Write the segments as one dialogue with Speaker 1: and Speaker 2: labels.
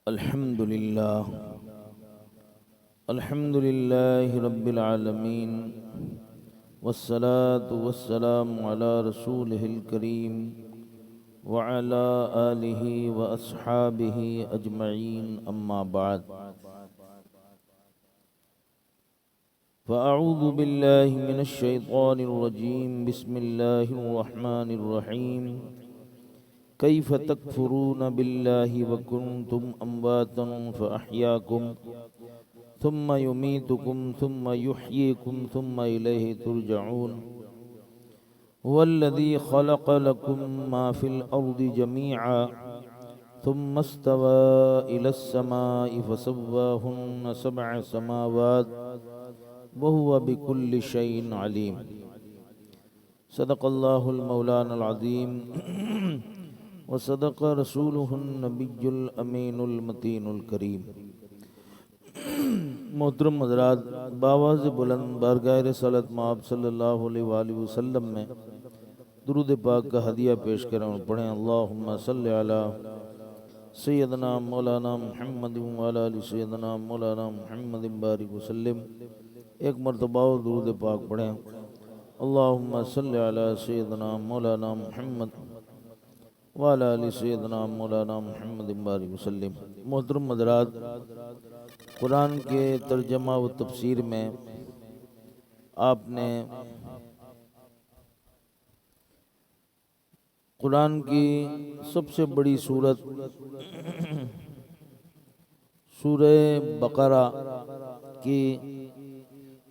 Speaker 1: الحمد لله رب العالمين والصلاة والسلام على رسوله الكريم وعلى آله وأصحابه أجمعين أما بعد فأعوذ بالله من الشيطان الرجيم بسم الله الرحمن الرحيم كيف تكفرون بالله وكنتم أمواتا فأحياكم ثم يميتكم ثم يحييكم ثم إليه ترجعون هو الذي خلق لكم ما في الأرض جميعا ثم استوى إلى السماء فسواهن 7 سماوات وهو بكل شيء عليم صدق الله المولانا العظيم وصدق رسوله النبي الأمين المتين الكريم۔ محترم حضرات، باواز بلند بارگاہ رسالت مآب صلی اللہ علیہ وآلہ وسلم میں درود پاک کا ہدیہ پیش کریں اور پڑھیں اللہم صلی علی سیدنا مولانا محمد وعلی آل سیدنا مولانا محمد بارک وسلم۔ ایک مرتبہ اور درود پاک پڑھیں اللہم صلی علی سیدنا مولانا محمد وعلی آل سیدنا مولانا محمد بارک وسلم۔ محترم حضرات، قرآن کے ترجمہ و تفسیر میں آپ نے قرآن کی سب سے بڑی سورت سورہ بقرہ کی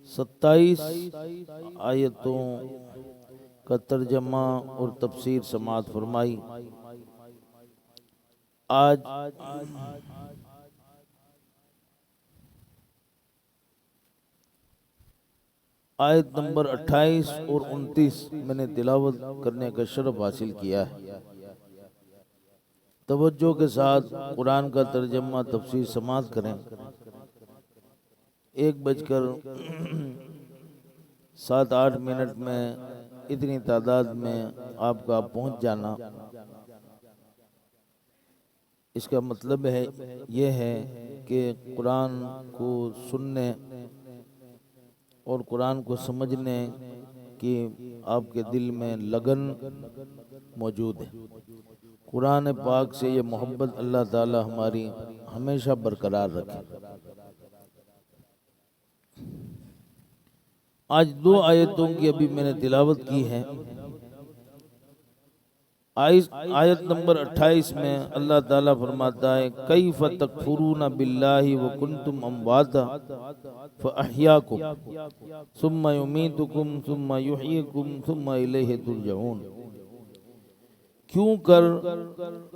Speaker 1: 27 آیتوں کا ترجمہ اور تفسیر سماعت فرمائی۔ آج آیت نمبر 28 اور 29 میں نے تلاوت کرنے کا شرف حاصل کیا ہے۔ توجہ کے ساتھ قرآن کا ترجمہ تفسیر سماعت کریں۔ 1:07-8 میں اتنی تعداد میں آپ کا پہنچ جانا، اس کا مطلب یہ ہے کہ قرآن کو سننے اور قرآن کو سمجھنے کی آپ کے دل میں لگن موجود ہے۔ قرآن پاک سے یہ محبت اللہ تعالی ہماری ہمیشہ برقرار رکھے۔ آج 2 آیتوں کی ابھی میں نے تلاوت کی ہے۔ آیت نمبر 28 میں اللہ تعالیٰ فرماتا ہے کیف تکفرون باللہ وکنتم امواتا فاحیاکم ثم یمیتکم ثم یحییکم ثم الیہ ترجعون۔ کیوں کر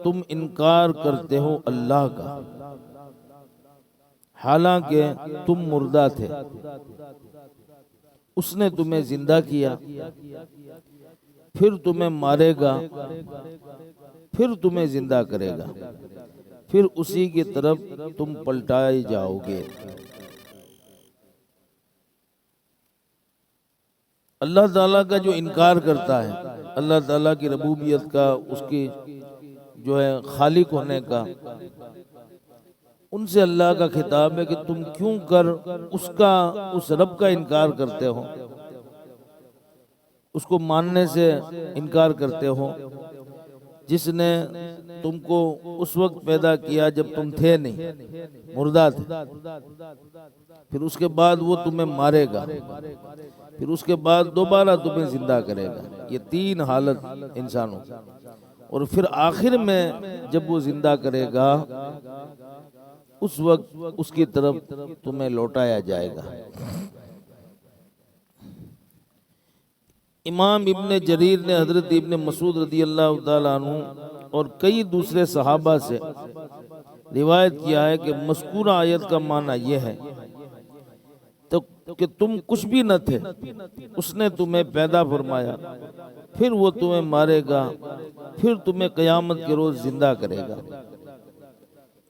Speaker 1: تم انکار کرتے ہو اللہ کا حالانکہ تم مردہ تھے، اس نے تمہیں زندہ کیا، پھر تمہیں مارے گا، پھر تمہیں زندہ کرے گا، پھر اسی کی طرف تم پلٹائے جاؤ گے۔ اللہ تعالیٰ کا جو انکار کرتا ہے، اللہ تعالیٰ کی ربوبیت کا، اس کی جو ہے خالق ہونے کا، ان سے اللہ کا خطاب ہے کہ تم کیوں کر اس رب کا انکار کرتے ہو، اس کو ماننے سے انکار کرتے ہو جس نے تم کو اس وقت پیدا کیا جب تم تھے نہیں، مردہ تھے، پھر اس کے بعد وہ تمہیں مارے گا، پھر اس کے بعد دوبارہ تمہیں زندہ کرے گا۔ یہ 3 حالت انسانوں، اور پھر آخر میں جب وہ زندہ کرے گا اس وقت اس کی طرف تمہیں لوٹایا جائے گا۔ امام ابن جریر نے حضرت ابن مسعود رضی اللہ تعالیٰ عنہ اور کئی دوسرے صحابہ سے روایت کیا ہے کہ مذکورہ آیت کا معنی یہ ہے کہ تم کچھ بھی نہ تھے، اس نے تمہیں پیدا فرمایا، پھر وہ تمہیں مارے گا، پھر تمہیں قیامت کے روز زندہ کرے گا۔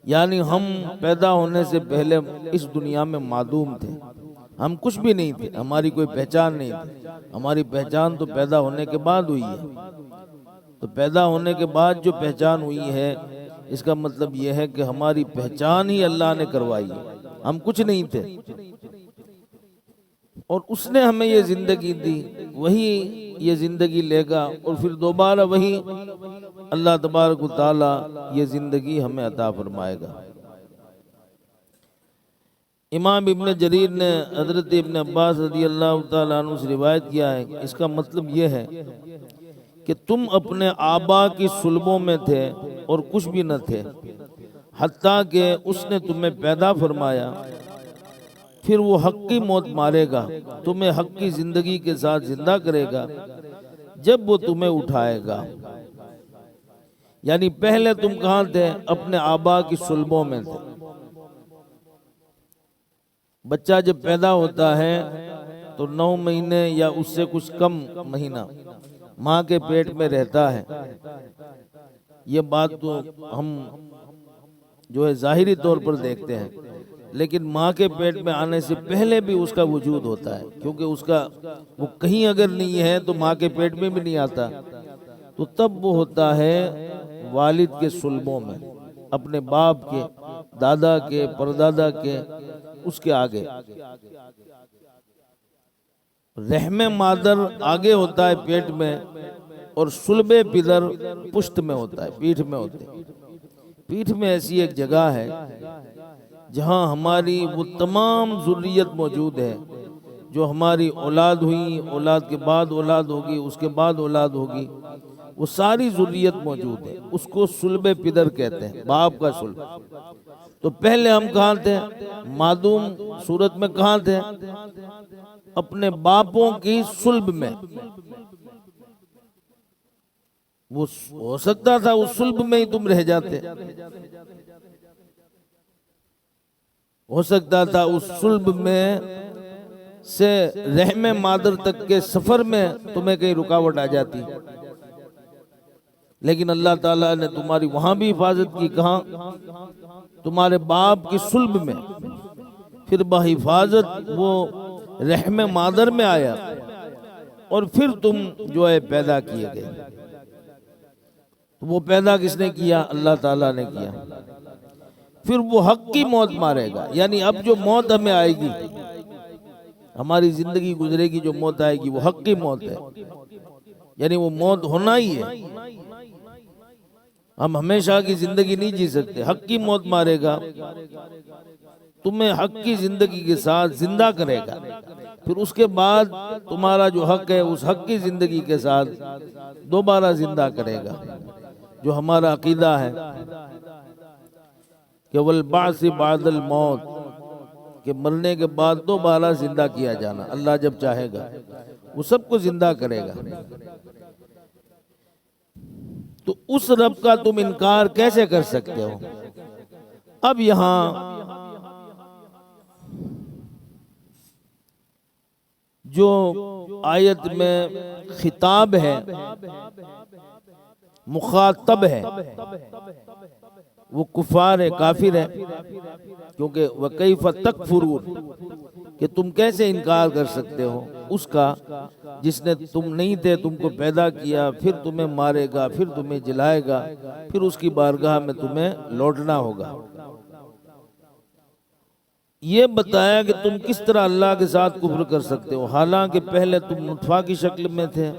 Speaker 1: یعنی ہم پیدا ہونے سے پہلے اس دنیا میں معدوم تھے، ہم کچھ بھی نہیں تھے، ہماری کوئی پہچان نہیں تھی۔ ہماری پہچان تو پیدا ہونے کے بعد ہوئی ہے، تو پیدا ہونے کے بعد جو پہچان ہوئی ہے اس کا مطلب یہ ہے کہ ہماری پہچان ہی اللہ نے کروائی ہے، ہم کچھ نہیں تھے اور اس نے ہمیں یہ زندگی دی، وہی یہ زندگی لے گا اور پھر دوبارہ وہی اللہ تبارک و تعالی یہ زندگی ہمیں عطا فرمائے گا۔ امام ابن جریر نے حضرت ابن عباس رضی اللہ تعالیٰ عنہ سے روایت کیا ہے، اس کا مطلب یہ ہے کہ تم اپنے آبا کی صلبوں میں تھے اور کچھ بھی نہ تھے، حتیٰ کہ اس نے تمہیں پیدا فرمایا، پھر وہ حق کی موت مارے گا، تمہیں حق کی زندگی کے ساتھ زندہ کرے گا جب وہ تمہیں اٹھائے گا۔ یعنی پہلے تم کہاں تھے؟ اپنے آبا کی صلبوں میں تھے۔ بچہ جب پیدا ہوتا ہے تو 9 مہینے یا اس سے کچھ کم مہینہ ماں کے پیٹ میں رہتا ہے۔ یہ بات تو ہم جو ہے ظاہری طور پر دیکھتے ہیں، لیکن ماں کے پیٹ میں آنے سے پہلے بھی اس کا وجود ہوتا ہے، کیونکہ اس کا وہ کہیں اگر نہیں ہے تو ماں کے پیٹ میں بھی نہیں آتا، تو تب وہ ہوتا ہے والد کے صلبوں میں، اپنے باپ کے، دادا کے، پردادا کے، اس کے آگے۔ رحم مادر آگے ہوتا ہے پیٹ میں، اور صلب پدر پشت میں ہوتا ہے، پیٹھ میں ہوتے ہیں۔ پیٹھ میں ایسی ایک جگہ ہے جہاں ہماری وہ تمام ذریت موجود ہے، جو ہماری اولاد ہوئی، اولاد کے بعد اولاد ہوگی، اس کے بعد اولاد ہوگی، وہ ساری ذریت موجود ہے۔ اس کو صلب پدر کہتے ہیں، باپ کا صلب۔ تو پہلے ہم کہاں تھے؟ معدوم صورت میں کہاں تھے؟ اپنے باپوں کی صلب میں۔ وہ ہو سکتا تھا اس صلب میں ہی تم رہ جاتے، ہو سکتا تھا اس صلب میں سے رحم مادر تک کے سفر میں تمہیں کہیں رکاوٹ آ جاتی، لیکن اللہ تعالیٰ نے تمہاری وہاں بھی حفاظت کی۔ کہاں؟ تمہارے باپ کی صلب میں، پھر بحفاظت وہ رحم مادر میں آیا، اور پھر تم جو ہے پیدا کیے گئے۔ وہ پیدا کس نے کیا؟ اللہ تعالیٰ نے کیا۔ پھر وہ حق کی موت مارے گا، یعنی اب جو موت ہمیں آئے گی، ہماری زندگی گزرے گی، جو موت آئے گی وہ حق کی موت ہے، یعنی وہ موت ہونا ہی ہے۔ ہم ہمیشہ کی زندگی نہیں جی سکتے، حق کی موت مارے گا، تمہیں حق کی زندگی کے ساتھ زندہ کرے گا، پھر اس کے بعد تمہارا جو حق ہے اس حق کی زندگی کے ساتھ دوبارہ زندہ کرے گا، جو ہمارا عقیدہ ہے کہ والبعث بعد الموت، کہ مرنے کے بعد دوبارہ زندہ کیا جانا، اللہ جب چاہے گا وہ سب کو زندہ کرے گا۔ تو اس رب کا تم انکار کیسے کر سکتے ہو؟ اب یہاں جو آیت میں خطاب ہے، مخاطب ہے، وہ کفار ہے، کافر ہے، کیونکہ وَكَيْفَ تَكْفُرُونَ، کہ تم کیسے انکار کر سکتے ہو اس کا جس نے تم نہیں تھے، تم کو پیدا کیا، پھر تمہیں مارے گا، پھر تمہیں جلائے گا، پھر اس کی بارگاہ میں تمہیں لوٹنا ہوگا۔ یہ بتایا کہ تم کس طرح اللہ کے ساتھ کفر کر سکتے ہو، حالانکہ پہلے تم نطفہ کی شکل میں تھے،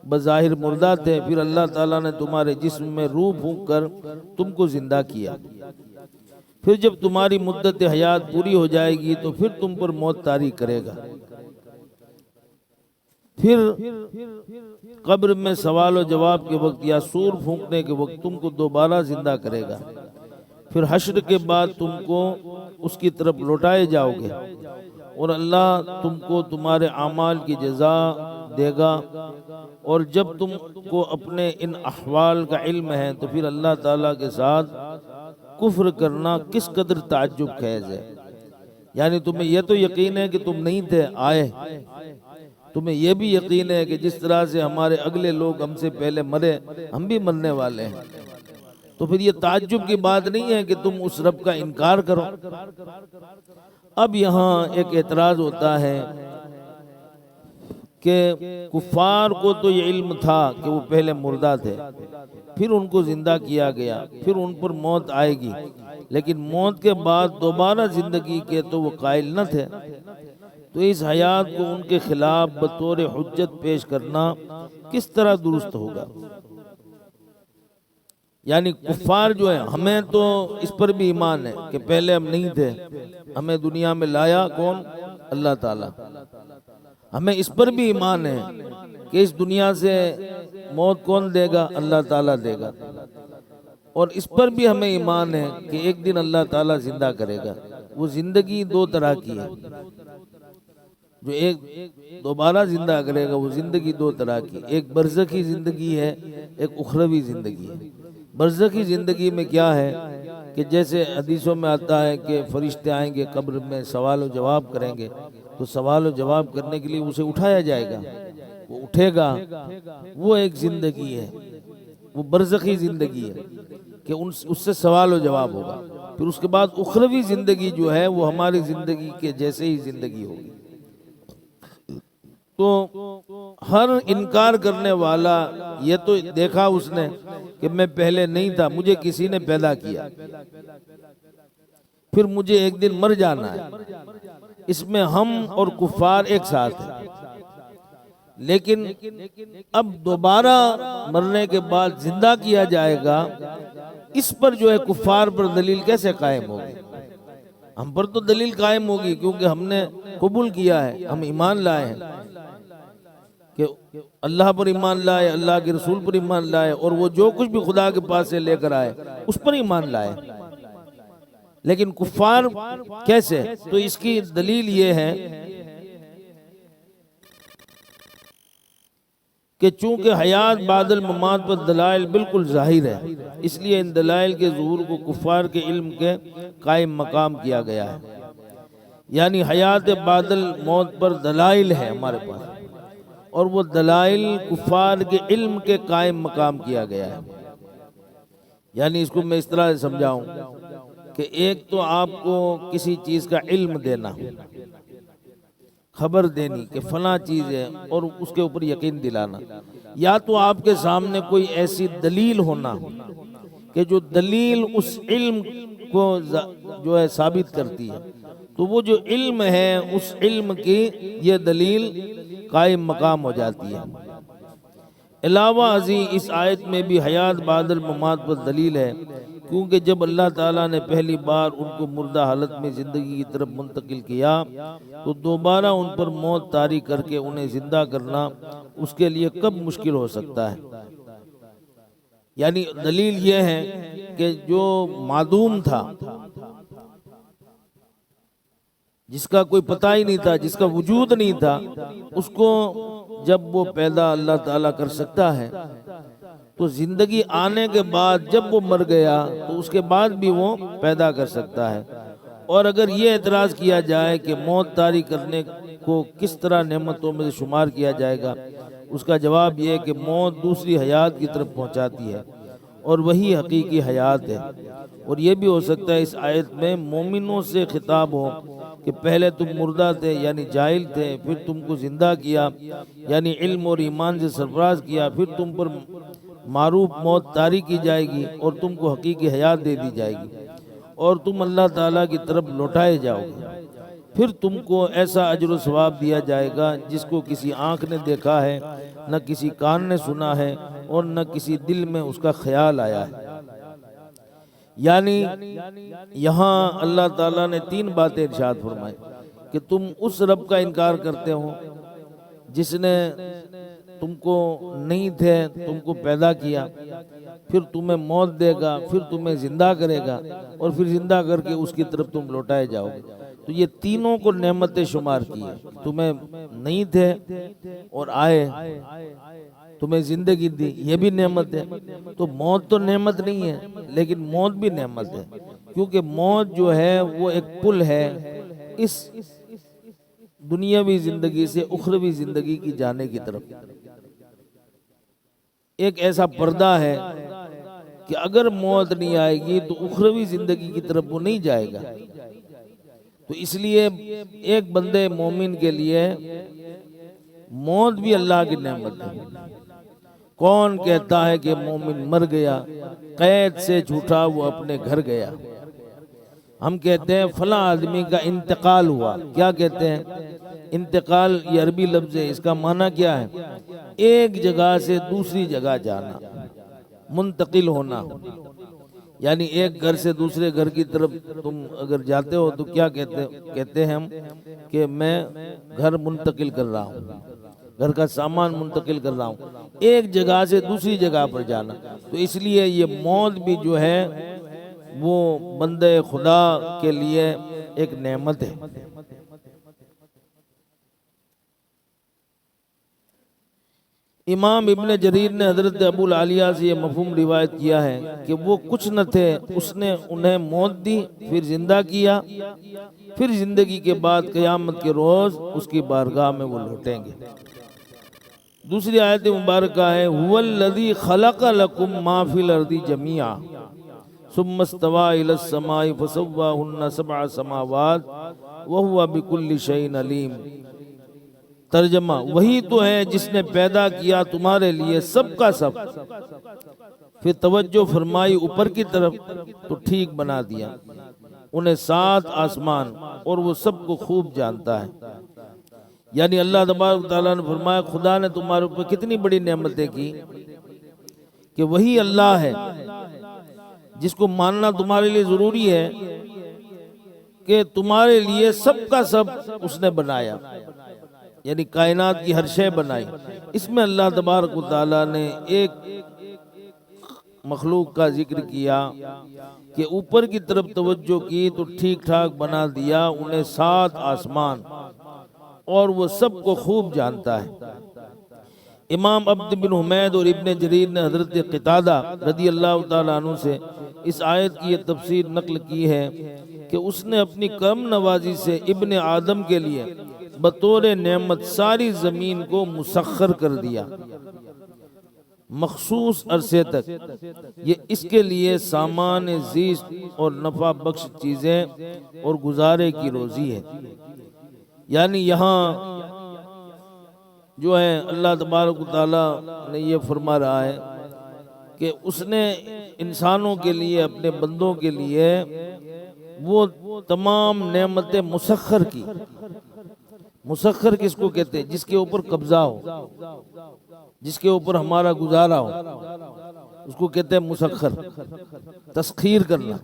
Speaker 1: بظاہر مردہ تھے، پھر اللہ تعالیٰ نے تمہارے جسم میں روح پھونک کر تم کو زندہ کیا، پھر جب تمہاری مدت حیات پوری ہو جائے گی تو پھر تم پر موت طاری کرے گا، پھر قبر میں سوال و جواب کے وقت یا سور پھونکنے کے وقت تم کو دوبارہ زندہ کرے گا، پھر حشر کے بعد تم کو اس کی طرف لوٹائے جاؤ گے، اور اللہ تم کو تمہارے اعمال کی جزا دے گا۔ اور جب تم کو اپنے ان احوال کا علم ہے تو پھر اللہ تعالیٰ کے ساتھ کفر کرنا کس قدر تعجب خیز ہے۔ یعنی تمہیں یہ تو یقین ہے کہ تم نہیں تھے، آئے، تمہیں یہ بھی یقین ہے کہ جس طرح سے ہمارے اگلے لوگ ہم سے پہلے مرے، ہم بھی مرنے والے ہیں، تو پھر یہ تعجب کی بات نہیں ہے کہ تم اس رب کا انکار کرو۔ اب یہاں ایک اعتراض ہوتا ہے کہ کفار کو تو یہ علم تھا کہ وہ پہلے مردہ تھے، پھر ان کو زندہ کیا گیا، پھر ان پر موت آئے گی، لیکن موت کے بعد دوبارہ زندگی کے تو وہ قائل نہ تھے۔ تو اس حیات کو ان کے خلاف بطور حجت پیش کرنا کس طرح درست ہوگا؟ یعنی کفار جو ہے، ہمیں تو اس پر بھی ایمان ہے کہ پہلے ہم نہیں تھے، ہمیں دنیا میں لایا کون؟ اللہ تعالیٰ۔ ہمیں اس پر بھی ایمان ہے کہ اس دنیا سے موت کون دے گا؟ اللہ تعالیٰ دے گا۔ اور اس پر بھی ہمیں ایمان ہے کہ ایک دن اللہ تعالیٰ زندہ کرے گا۔ وہ زندگی دو طرح کی ہے، جو ایک دوبارہ زندہ کرے گا، وہ زندگی دو طرح کی، ایک برزخی زندگی ہے، ایک اخروی زندگی ہے۔ برزخی زندگی میں کیا ہے کہ جیسے حدیثوں میں آتا ہے کہ فرشتے آئیں گے، قبر میں سوال و جواب کریں گے، تو سوال و جواب کرنے کے لیے اسے اٹھایا جائے گا، وہ اٹھے گا، وہ ایک زندگی ہے، وہ برزخی زندگی ہے کہ اس سے سوال و جواب ہوگا۔ پھر اس کے بعد اخروی زندگی جو ہے وہ ہماری زندگی کے جیسے ہی زندگی ہوگی۔ تو ہر انکار کرنے والا یہ تو دیکھا اس نے کہ میں پہلے نہیں تھا، مجھے کسی نے پیدا کیا، پھر مجھے ایک دن مر جانا ہے۔ اس میں ہم اور کفار ایک ساتھ ہیں، لیکن اب دوبارہ مرنے کے بعد زندہ کیا جائے گا، اس پر جو ہے کفار پر دلیل کیسے قائم ہوگی؟ ہم پر تو دلیل قائم ہوگی کیونکہ ہم نے قبول کیا ہے، ہم ایمان لائے ہیں کہ اللہ پر ایمان لائے، اللہ کے رسول پر ایمان لائے، اور وہ جو کچھ بھی خدا کے پاس سے لے کر آئے اس پر ایمان لائے۔ لیکن کفار کیسے؟ تو اس کی دلیل یہ ہے کہ چونکہ حیات بعد الممات پر دلائل بالکل ظاہر ہے، اس لیے ان دلائل کے ظہور کو کفار کے علم کے قائم مقام کیا گیا ہے۔ یعنی حیات بعد الموت پر دلائل ہے ہمارے پاس، اور وہ دلائل کفار کے علم کے قائم مقام کیا گیا ہے۔ یعنی اس کو میں اس طرح سمجھاؤں کہ ایک تو آپ کو کسی چیز کا علم دینا، خبر دینی کہ فلاں چیز ہے، اور اس کے اوپر یقین دلانا، یا تو آپ کے سامنے کوئی ایسی دلیل ہونا کہ جو دلیل اس علم کو جو ہے ثابت کرتی ہے، تو وہ جو علم ہے اس علم کی یہ دلیل قائم مقام ہو جاتی ہے۔ علاوہ ازیں اس آیت میں بھی حیات بعد الممات پر دلیل ہے، کیونکہ جب اللہ تعالیٰ نے پہلی بار ان کو مردہ حالت میں زندگی کی طرف منتقل کیا تو دوبارہ ان پر موت طاری کر کے انہیں زندہ کرنا اس کے لیے کب مشکل ہو سکتا ہے؟ یعنی دلیل یہ ہے کہ جو معدوم تھا، جس کا کوئی پتہ ہی نہیں تھا، جس کا وجود نہیں تھا، اس کو جب وہ پیدا اللہ تعالیٰ کر سکتا ہے تو زندگی آنے کے بعد جب وہ مر گیا تو اس کے بعد بھی وہ پیدا کر سکتا ہے۔ اور اگر یہ اعتراض کیا جائے کہ موت طاری کرنے کو کس طرح نعمتوں میں سے شمار کیا جائے گا، اس کا جواب یہ ہے کہ موت دوسری حیات کی طرف پہنچاتی ہے اور وہی حقیقی حیات ہے۔ اور یہ بھی ہو سکتا ہے اس آیت میں مومنوں سے خطاب ہو کہ پہلے تم مردہ تھے یعنی جاہل تھے، پھر تم کو زندہ کیا یعنی علم اور ایمان سے سرفراز کیا، پھر تم پر معروف موت طاری کی جائے گی اور تم کو حقیقی حیات دے دی جائے گی اور تم اللہ تعالیٰ کی طرف لوٹائے جاؤ گے، پھر تم کو ایسا اجر و ثواب دیا جائے گا جس کو کسی آنکھ نے دیکھا ہے، نہ کسی کان نے سنا ہے اور نہ کسی دل میں اس کا خیال آیا ہے۔ یعنی یہاں اللہ تعالیٰ نے 3 باتیں ارشاد فرمائی کہ تم اس رب کا انکار کرتے ہو جس نے تم کو نہیں تھے تم کو پیدا کیا، پھر تمہیں موت دے گا، پھر تمہیں زندہ کرے گا اور پھر زندہ کر کے اس کی طرف تم لوٹائے جاؤ گے۔ تو یہ تینوں کو نعمتیں شمار کی ہے، تمہیں نہیں تھے اور آئے، تمہیں زندگی دی، یہ بھی نعمت ہے۔ تو موت تو نعمت نہیں ہے لیکن موت بھی نعمت ہے، کیونکہ موت جو ہے وہ ایک پل ہے اس دنیاوی زندگی سے اخروی زندگی کی جانے کی طرف۔ ایک ایسا پردہ ہے کہ اگر موت نہیں آئے گی تو اخروی زندگی کی طرف وہ نہیں جائے گا۔ تو اس لیے ایک بندے مومن کے لیے موت بھی اللہ کی نعمت ہے۔ کون کہتا ہے کہ مومن مر گیا، قید سے چھوٹا وہ اپنے گھر گیا؟ ہم کہتے ہیں فلاں آدمی کا انتقال ہوا، کیا کہتے ہیں؟ انتقال یہ عربی لفظ ہے، اس کا معنی کیا ہے؟ ایک جگہ سے دوسری جگہ جانا، منتقل ہونا۔ یعنی ایک گھر سے دوسرے گھر کی طرف تم اگر جاتے ہو تو کیا کہتے ہیں ہم کہ میں گھر منتقل کر رہا ہوں، گھر کا سامان منتقل کر رہا ہوں، ایک جگہ سے دوسری جگہ پر جانا۔ تو اس لیے یہ موت بھی جو ہے وہ بندے خدا کے لیے ایک نعمت ہے۔ امام ابن جریر نے حضرت ابو العالیہ سے یہ مفہوم روایت کیا ہے کہ وہ کچھ نہ تھے، اس نے انہیں موت دی، پھر زندہ کیا، پھر زندگی کے بعد قیامت کے روز اس کی بارگاہ میں وہ لوٹیں گے۔ دوسری آیت مبارکہ ہے هو الذی خلق لکم ما فی الارض جمیعا ثم استوى الى السماء فسواهن سبع سماوات وهو بكل شیء علیم۔ ترجمہ، وہی تو ہے جس نے پیدا کیا تمہارے لیے سب کا سب، پھر توجہ فرمائی اوپر کی طرف تو ٹھیک بنا دیا انہیں 7 آسمان، اور وہ سب کو خوب جانتا ہے۔ یعنی اللہ تبارک تعالیٰ نے فرمایا خدا نے تمہارے اوپر کتنی بڑی نعمتیں کی کہ وہی اللہ ہے جس کو ماننا تمہارے لیے ضروری ہے کہ تمہارے لیے سب کا سب اس نے بنایا، یعنی کائنات کی ہر شے بنائی۔ اس میں اللہ تبارک و تعالیٰ نے ایک مخلوق کا ذکر کیا کہ اوپر کی طرف توجہ کی تو ٹھیک ٹھاک بنا دیا انہیں 7 آسمان، اور وہ سب کو خوب جانتا ہے۔ امام عبد بن حمید اور ابن جریر نے حضرت قتادہ رضی اللہ تعالیٰ عنہ سے اس آیت کی یہ تفسیر نقل کی ہے کہ اس نے اپنی کرم نوازی سے ابن آدم کے لیے بطور نعمت ساری زمین کو مسخر کر دیا مخصوص عرصے تک۔ یہ اس کے لیے سامان زیست اور نفع بخش چیزیں اور گزارے کی روزی ہے۔ یعنی یہاں جو ہے اللہ تبارک و تعالیٰ نے یہ فرما رہا ہے کہ اس نے انسانوں کے لیے، اپنے بندوں کے لیے وہ تمام نعمتیں مسخر کی۔ مسخر کس کو کہتے ہیں؟ جس کے اوپر قبضہ ہو، جس کے اوپر ہمارا گزارا ہو، اس کو کہتے ہیں مسخر، تسخیر کرنا۔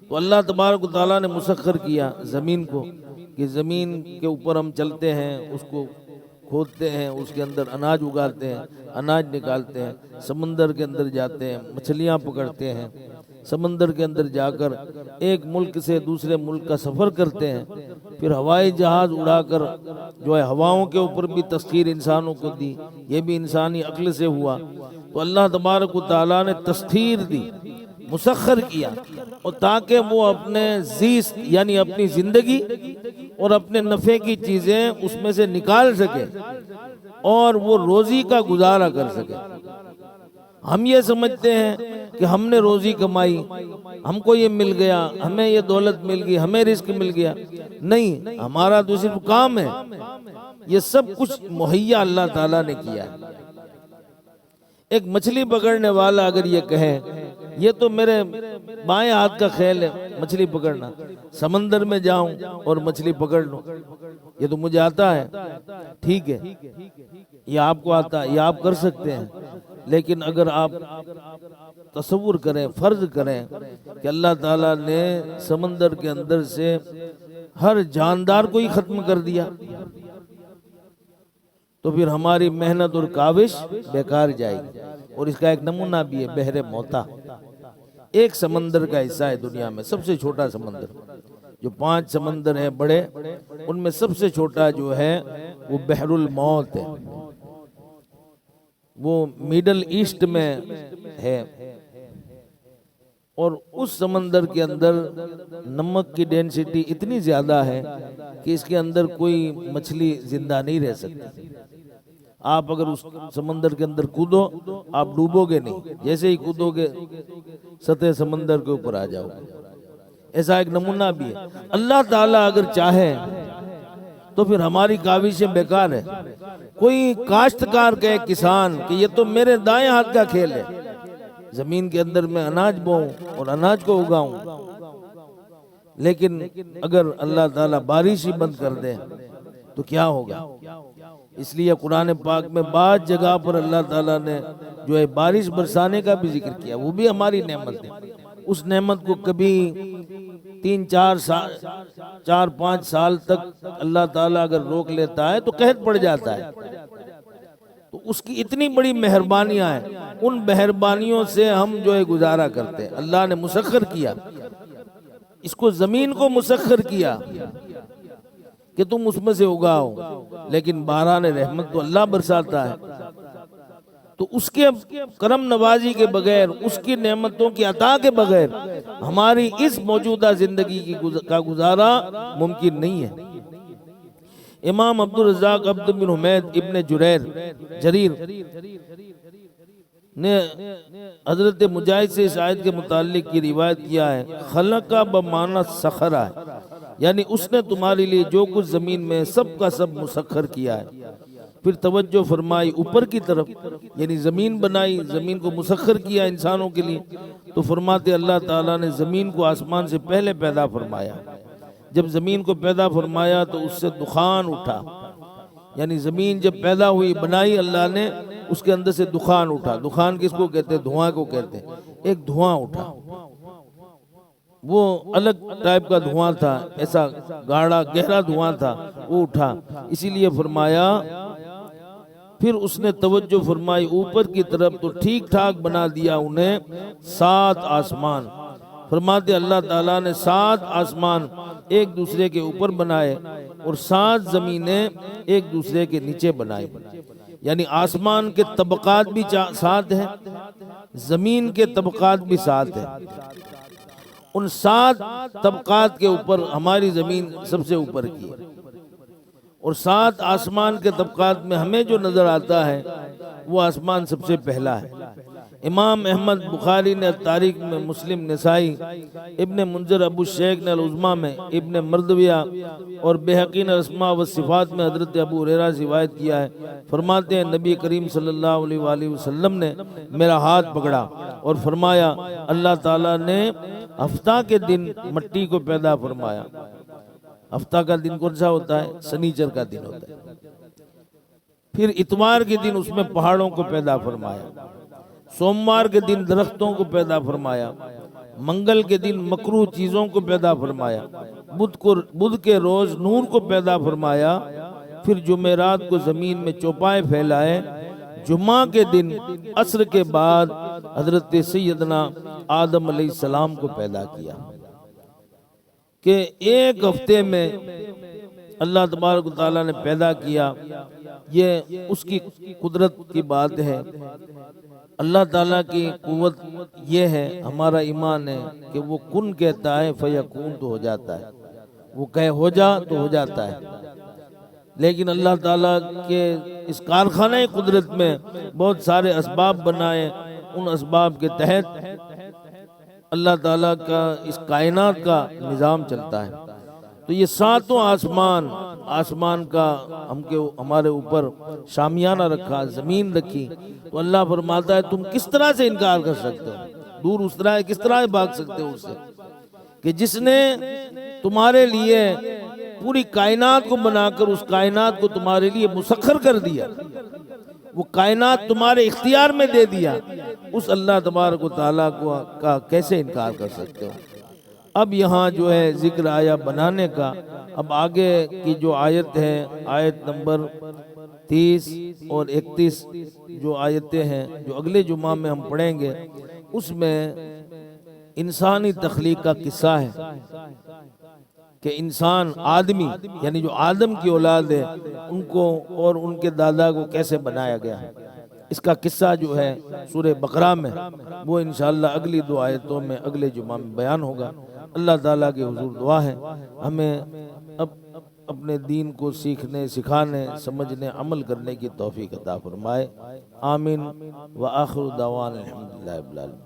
Speaker 1: تو اللہ تبارک و تعالیٰ نے مسخر کیا زمین کو کہ زمین کے اوپر ہم چلتے ہیں، اس کو کھودتے ہیں، اس کے اندر اناج اگاتے ہیں، اناج نکالتے ہیں، سمندر کے اندر جاتے ہیں، مچھلیاں پکڑتے ہیں، سمندر کے اندر جا کر ایک ملک سے دوسرے ملک کا سفر کرتے ہیں، پھر ہوائی جہاز اڑا کر جو ہے ہواؤں کے اوپر بھی تسخیر انسانوں کو دی، یہ بھی انسانی عقل سے ہوا۔ تو اللہ تبارک و تعالیٰ نے تسخیر دی، مسخر کیا، اور تاکہ وہ اپنے زیست یعنی اپنی زندگی اور اپنے نفع کی چیزیں اس میں سے نکال سکے اور وہ روزی کا گزارا کر سکے۔ ہم یہ سمجھتے ہیں کہ ہم نے روزی کمائی، ہم کو یہ مل گیا، ہمیں یہ دولت مل گئی، ہمیں رزق مل گیا۔ نہیں، ہمارا تو صرف کام ہے، یہ سب کچھ مہیا اللہ تعالیٰ نے کیا ہے۔ ایک مچھلی پکڑنے والا اگر یہ کہے یہ تو میرے بائیں ہاتھ کا کھیل ہے مچھلی پکڑنا، سمندر میں جاؤں اور مچھلی پکڑ لوں، یہ تو مجھے آتا ہے، ٹھیک ہے، یہ آپ کو آتا ہے، یہ آپ کر سکتے ہیں۔ لیکن اگر آپ تصور کریں، فرض کریں کہ اللہ تعالیٰ نے سمندر کے اندر سے ہر جاندار کو ہی ختم کر دیا تو پھر ہماری محنت اور کاوش بیکار جائے گی۔ اور اس کا ایک نمونہ بھی ہے بحر موتا، ایک سمندر کا حصہ ہے دنیا میں، سب سے چھوٹا سمندر، جو 5 سمندر ہیں بڑے، ان میں سب سے چھوٹا جو ہے وہ بحر الموت ہے، وہ میڈل ایسٹ میں ہے، اور اس سمندر کے اندر نمک کی ڈینسٹی اتنی زیادہ ہے کہ اس کے اندر کوئی مچھلی زندہ نہیں رہ سکتی۔ آپ اگر اس سمندر کے اندر کودو آپ ڈوبو گے نہیں، جیسے ہی کودو گے سطح سمندر کے اوپر آ جاؤ گے۔ ایسا ایک نمونہ بھی ہے۔ اللہ تعالیٰ اگر چاہے تو پھر ہماری کاوشیں بیکار ہے۔ کوئی کاشتکار کہے کسان کہ یہ تو میرے دائیں ہاتھ کا کھیل ہے، زمین کے اندر میں اناج بوؤں اور اناج کو اگاؤں، لیکن اگر اللہ تعالیٰ بارش ہی بند کر دے تو کیا ہوگا؟ اس لیے قرآن پاک میں بعض جگہ پر اللہ تعالیٰ نے جو ہے بارش برسانے کا بھی ذکر کیا، وہ بھی ہماری نعمت ہے۔ اس نعمت کو کبھی 4-5 سال تک اللہ تعالیٰ اگر روک لیتا ہے تو قحط پڑ جاتا ہے۔ تو اس کی اتنی بڑی مہربانیاں ہیں، ان مہربانیوں سے ہم جو ہے گزارا کرتے ہیں۔ اللہ نے مسخر کیا، اس کو زمین کو مسخر کیا کہ تم اس میں سے اگاؤ، لیکن باران رحمت تو اللہ برساتا ہے۔ تو اس کے کرم نوازی کے بغیر، اس کی نعمتوں کی عطا کے بغیر ہماری اس موجودہ زندگی کا گزارا ممکن نہیں ہے۔ امام عبدالرزاق عبد بن حمید ابن جریر نے حضرت مجاہد سے اس آیت کے متعلق کی روایت کیا ہے، خلقہ بمعنی سخرہ ہے، یعنی اس نے تمہارے لیے جو کچھ زمین میں سب کا سب مسخر کیا ہے۔ پھر توجہ فرمائی اوپر کی طرف، یعنی زمین بنائی، زمین کو مسخر کیا انسانوں کے لیے، تو فرماتے اللہ تعالیٰ نے زمین کو آسمان سے پہلے پیدا فرمایا۔ جب زمین کو پیدا فرمایا تو اس سے دخان اٹھا، یعنی زمین جب پیدا ہوئی بنائی اللہ نے، اس کے اندر سے دخان اٹھا۔ دخان کس کو کہتے ہیں؟ دھواں کو کہتے ہیں۔ ایک دھواں اٹھا، وہ الگ ٹائپ کا دھواں تھا، ایسا گاڑھا گہرا دھواں تھا، وہ اٹھا۔ اسی لیے فرمایا، پھر اس نے توجہ فرمائی اوپر کی طرف تو ٹھیک ٹھاک بنا دیا انہیں 7 آسمان۔ فرماتے اللہ تعالیٰ نے 7 آسمان ایک دوسرے کے اوپر بنائے اور 7 زمینیں ایک دوسرے کے نیچے بنائی، یعنی آسمان کے طبقات بھی 7 ہیں، زمین کے طبقات بھی 7 ہیں۔ ان 7 طبقات کے اوپر ہماری زمین سب سے اوپر کی ہے، اور 7 آسمان کے طبقات میں ہمیں جو نظر آتا ہے وہ آسمان سب سے پہلا ہے۔ امام احمد بخاری نے تاریخ میں، مسلم نسائی، ابن منذر ابو شیخ نے العظمہ میں، ابن مردویہ اور بہقی نے اسماء و صفات میں حضرت ابو ہریرہ سے روایت کیا ہے، فرماتے ہیں نبی کریم صلی اللہ علیہ وآلہ وسلم نے میرا ہاتھ پکڑا اور فرمایا، اللہ تعالیٰ نے ہفتہ کے دن مٹی کو پیدا فرمایا۔ ہفتہ کا دن کون سا ہوتا ہے؟ سنیچر کا دن ہوتا ہے۔ پھر اتوار کے دن اس میں پہاڑوں کو پیدا فرمایا، سوموار کے دن درختوں کو پیدا فرمایا، منگل کے دن مکروہ چیزوں کو پیدا فرمایا، بدھ کے روز نور کو پیدا فرمایا، پھر جمعرات کو زمین میں چوپائے پھیلائے، جمعہ کے دن عصر کے بعد حضرت سیدنا آدم علیہ السلام کو پیدا کیا، کہ ایک ہفتے میں اللہ تبارک و تعالیٰ نے پیدا کیا۔ یہ اس کی قدرت کی بات ہے، اللہ تعالیٰ کی قوت یہ ہے، ہمارا ایمان ہے کہ وہ کن کہتا ہے فیکون تو ہو جاتا ہے، وہ کہے ہو جا تو ہو جاتا ہے۔ لیکن اللہ تعالیٰ کے اس کارخانہ قدرت میں بہت سارے اسباب بنائے، ان اسباب کے تحت اللہ تعالیٰ کا اس کائنات کا نظام چلتا ہے۔ تو یہ 7 آسمان کا ہمارے اوپر شامیانہ رکھا، زمین رکھی، تو اللہ فرماتا ہے تم کس طرح سے انکار کر سکتے ہو، دور اس طرح کس طرح بھاگ سکتے ہو اس سے کہ جس نے تمہارے لیے پوری کائنات کو بنا کر اس کائنات کو تمہارے لیے مسخر کر دیا، وہ کائنات تمہارے اختیار میں دے دیا، اس اللہ تبارک و تعالیٰ کا کیسے انکار کر سکتے ہو۔ اب یہاں جو ہے ذکر آیا بنانے کا، اب آگے کی جو آیت ہے، آیت نمبر 30 اور 31 جو آیتیں ہیں جو اگلے جمعہ میں ہم پڑھیں گے، اس میں انسانی تخلیق کا قصہ ہے کہ انسان آدمی یعنی جو آدم کی اولاد ہے ان کو اور ان کے دادا کو کیسے بنایا گیا ہے، اس کا قصہ جو ہے سورہ بقرہ میں، وہ انشاءاللہ اگلی 2 آیتوں میں اگلے جمعہ میں بیان ہوگا۔ اللہ تعالیٰ کے حضور دعا ہے ہمیں اپنے دین کو سیکھنے، سکھانے، سمجھنے، عمل کرنے کی توفیق عطا فرمائے۔ آمین وآخر دعوانا الحمدللہ رب العالمین۔